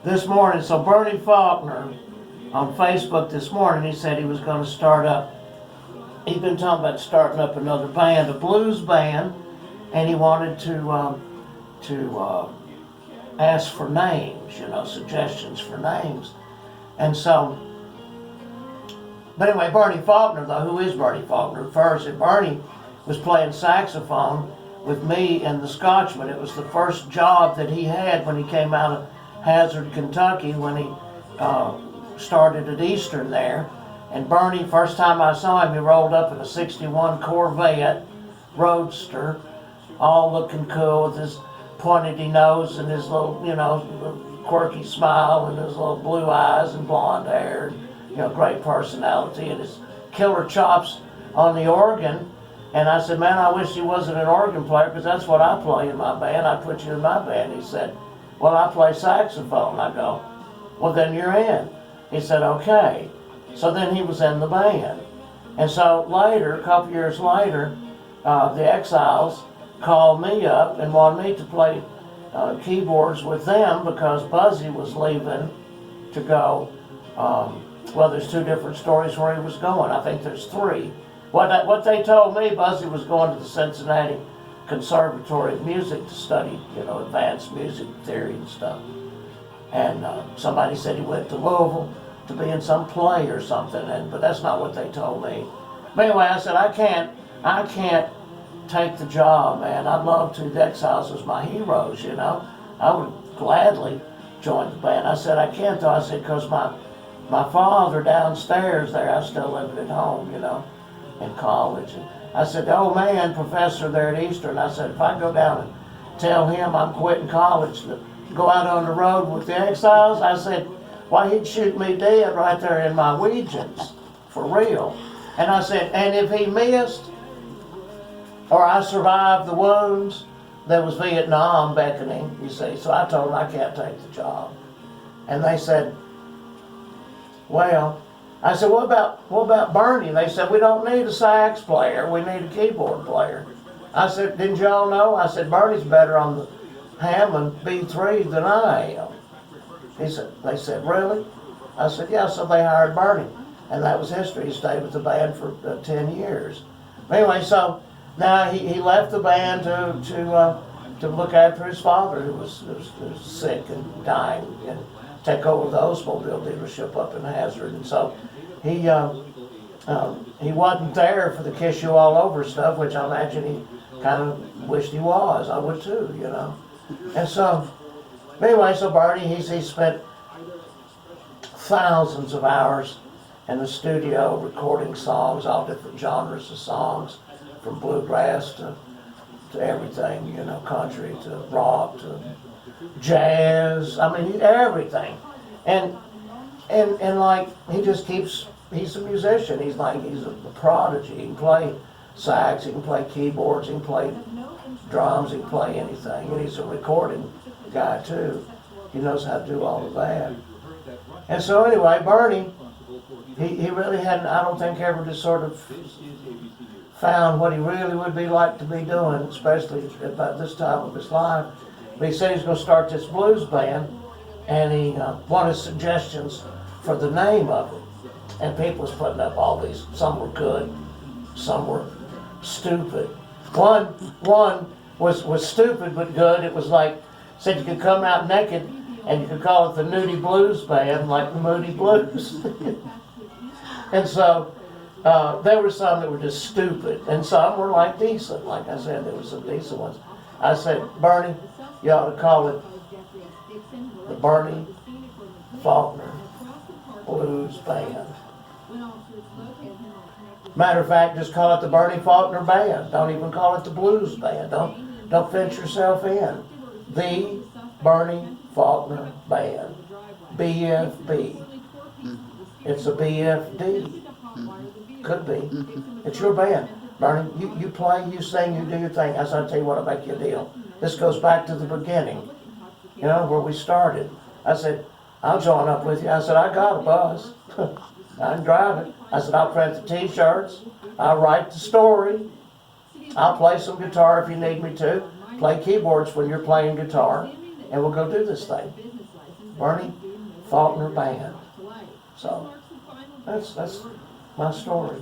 this morning, so Bernie Faulkner on Facebook this morning, he said he was going to start up, he'd been talking about starting up another band, a blues band, and he wanted to ask for names, suggestions for names. And so, but anyway, Bernie Faulkner, though, who is Bernie Faulkner? First, and Bernie was playing saxophone with me and the Scotchman. It was the first job that he had when he came out of Hazard, Kentucky, when he started at Eastern there. And Bernie, first time I saw him, he rolled up in a '61 Corvette Roadster, all looking cool with his pointy nose and his little, quirky smile and his little blue eyes and blonde hair, and, great personality, and his killer chops on the organ. And I said, man, I wish he wasn't an organ player, because that's what I play in my band. I put you in my band. He said, well, I play saxophone. I go, well, then you're in. He said, okay. So then he was in the band. And so later, a couple years later, the Exiles called me up and wanted me to play keyboards with them, because Buzzy was leaving to go. Well, there's two different stories where he was going. I think there's three. What they told me, Buzzy was going to the Cincinnati Conservatory of Music to study, advanced music theory and stuff. And somebody said he went to Louisville to be in some play or something, but that's not what they told me. But anyway, I said, I can't take the job, man. I'd love to. The Exiles was my heroes, I would gladly join the band. I said, I can't though. I said, because my father downstairs there, I still lived at home, in college. And I said, the old man, professor there at Eastern, I said, if I go down and tell him I'm quitting college to go out on the road with the Exiles, I said, why, he'd shoot me dead right there in my Weegians, for real. And I said, and if he missed, or I survived the wounds, there was Vietnam beckoning, you see. So I told them I can't take the job. And they said, well, I said, what about Bernie? They said, we don't need a sax player, we need a keyboard player. I said, didn't y'all know? I said, Bernie's better on the Hammond B3 than I am. They said, really? I said, yeah, so they hired Bernie. And that was history. He stayed with the band for 10 years. Anyway, so now he left the band to look after his father, who was sick and dying, and take over the Oldsmobile dealership up in Hazard. And so he wasn't there for the kiss you all over stuff, which I imagine he kind of wished he was. I would too, And so, anyway, so Bernie, he spent thousands of hours in the studio recording songs, all different genres of songs, from bluegrass to everything, country to rock to jazz. I mean, everything. And like, he just keeps, he's a musician. He's a prodigy. He can play sax, he can play keyboards, he can play drums, he can play anything. And he's a recording guy too. He knows how to do all of that. And so anyway, Bernie, he really hadn't, I don't think, ever just sort of found what he really would be like to be doing, especially about this time of his life. But he said he's going to start this blues band, and he wanted suggestions for the name of it. And people was putting up all these. Some were good, some were stupid. One was stupid but good. It was like, said you could come out naked and you could call it the Nudie Blues Band, like the Moody Blues. And so there were some that were just stupid, and some were like decent. Like I said, there were some decent ones. I said, Bernie, you ought to call it the Bernie Faulkner Blues Band. Matter of fact, just call it the Bernie Faulkner Band. Don't even call it the Blues Band. Don't fence yourself in. The Bernie Faulkner Band. BFB. It's a BFD. Could be. It's your band. Bernie, you play, you sing, you do your thing. As I tell you what, I'll make you a deal. This goes back to the beginning, where we started. I said, I'll join up with you. I said, I got a bus. I can drive it. I said, I'll print the t-shirts. I'll write the story. I'll play some guitar if you need me to. Play keyboards when you're playing guitar. And we'll go do this thing. Bernie Faulkner Band. So that's my story.